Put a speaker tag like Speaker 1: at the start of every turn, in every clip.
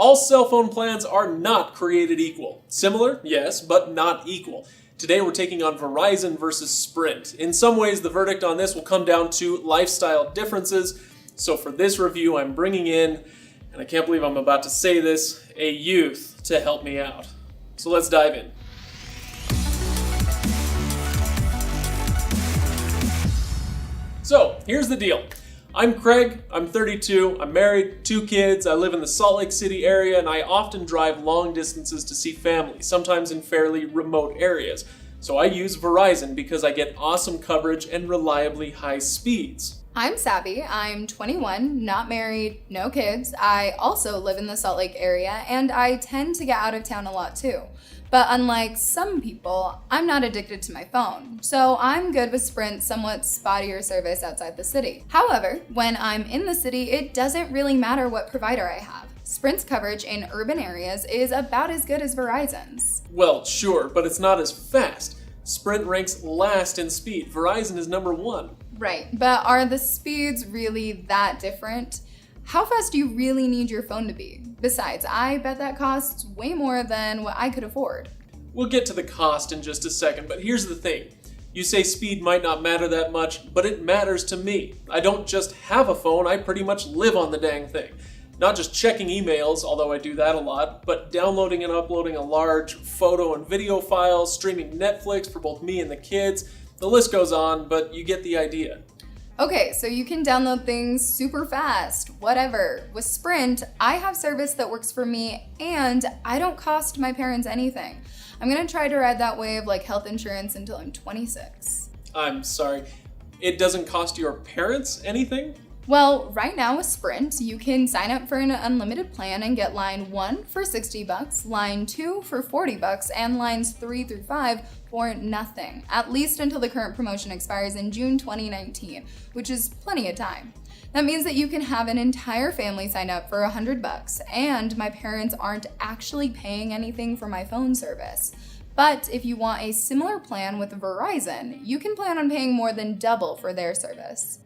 Speaker 1: All cell phone plans are not created equal. Similar, yes, but not equal. Today we're taking on Verizon versus Sprint. In some ways, the verdict on this will come down to lifestyle differences. So for this review, I'm bringing in, and I can't believe I'm about to say this, a youth to help me out. So let's dive in. So here's the deal. I'm Craig, I'm 32, I'm married, 2 kids, I live in the Salt Lake City area, and I often drive long distances to see family, sometimes in fairly remote areas. So I use Verizon because I get awesome coverage and reliably high speeds.
Speaker 2: I'm Savvy, I'm 21, not married, no kids. I also live in the Salt Lake area, and I tend to get out of town a lot too. But unlike some people, I'm not addicted to my phone, so I'm good with Sprint's somewhat spottier service outside the city. However, when I'm in the city, it doesn't really matter what provider I have. Sprint's coverage in urban areas is about as good as Verizon's.
Speaker 1: Well, sure, but it's not as fast. Sprint ranks last in speed. Verizon is number 1.
Speaker 2: Right, but are the speeds really that different? How fast do you really need your phone to be? Besides, I bet that costs way more than what I could afford.
Speaker 1: We'll get to the cost in just a second, but here's the thing. You say speed might not matter that much, but it matters to me. I don't just have a phone, I pretty much live on the dang thing. Not just checking emails, although I do that a lot, but downloading and uploading a large photo and video file, streaming Netflix for both me and the kids. The list goes on, but you get the idea.
Speaker 2: Okay, so you can download things super fast, whatever. With Sprint, I have service that works for me and I don't cost my parents anything. I'm gonna try to ride that wave like health insurance until I'm 26.
Speaker 1: I'm sorry, it doesn't cost your parents anything?
Speaker 2: Well, right now with Sprint, you can sign up for an unlimited plan and get line 1 for $60, line 2 for $40, and lines 3 through 5 for nothing, at least until the current promotion expires in June 2019, which is plenty of time. That means that you can have an entire family sign up for $100, and my parents aren't actually paying anything for my phone service. But if you want a similar plan with Verizon, you can plan on paying more than double for their service.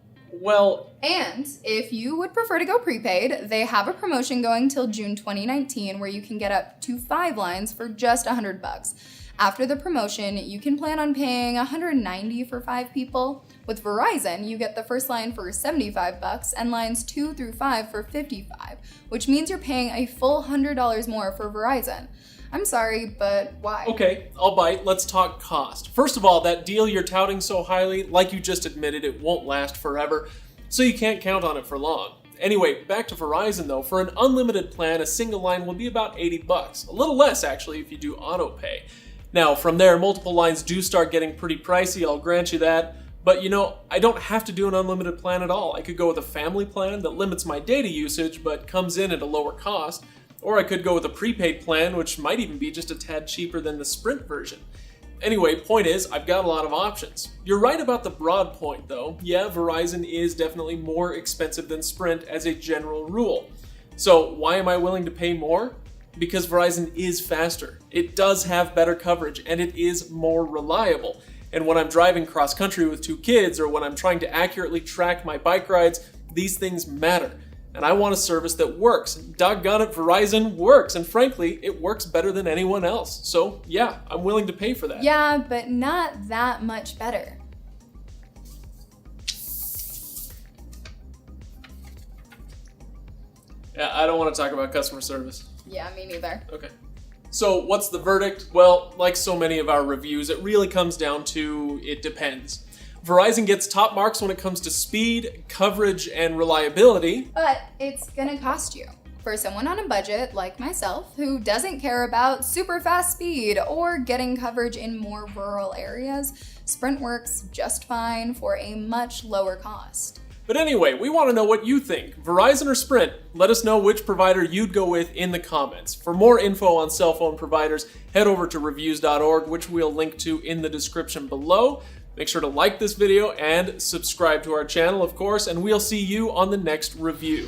Speaker 1: Well,
Speaker 2: and if you would prefer to go prepaid, they have a promotion going till June 2019 where you can get up to 5 lines for just $100. After the promotion, you can plan on paying $190 for 5 people. With Verizon, you get the first line for $75 and lines 2 through 5 for $55, which means you're paying a full $100 more for Verizon. I'm sorry, but why?
Speaker 1: Okay, I'll bite. Let's talk cost. First of all, that deal you're touting so highly, like you just admitted, it won't last forever, so you can't count on it for long. Anyway, back to Verizon though. For an unlimited plan, a single line will be about $80. A little less, actually, if you do auto pay. Now, from there, multiple lines do start getting pretty pricey, I'll grant you that. But you know, I don't have to do an unlimited plan at all. I could go with a family plan that limits my data usage but comes in at a lower cost. Or I could go with a prepaid plan, which might even be just a tad cheaper than the Sprint version. Anyway, point is, I've got a lot of options. You're right about the broad point though. Yeah, Verizon is definitely more expensive than Sprint as a general rule. So why am I willing to pay more? Because Verizon is faster. It does have better coverage and it is more reliable. And when I'm driving cross country with 2 kids or when I'm trying to accurately track my bike rides, these things matter. And I want a service that works. Doggone it, Verizon works. And frankly, it works better than anyone else. So yeah, I'm willing to pay for that.
Speaker 2: Yeah, but not that much better.
Speaker 1: Yeah, I don't want to talk about customer service.
Speaker 2: Yeah, me neither.
Speaker 1: Okay. So what's the verdict? Well, like so many of our reviews, it really comes down to it depends. Verizon gets top marks when it comes to speed, coverage, and reliability.
Speaker 2: But it's gonna cost you. For someone on a budget like myself who doesn't care about super fast speed or getting coverage in more rural areas, Sprint works just fine for a much lower cost.
Speaker 1: But anyway, we want to know what you think. Verizon or Sprint? Let us know which provider you'd go with in the comments. For more info on cell phone providers, head over to Reviews.org, which we'll link to in the description below. Make sure to like this video and subscribe to our channel, of course, and we'll see you on the next review.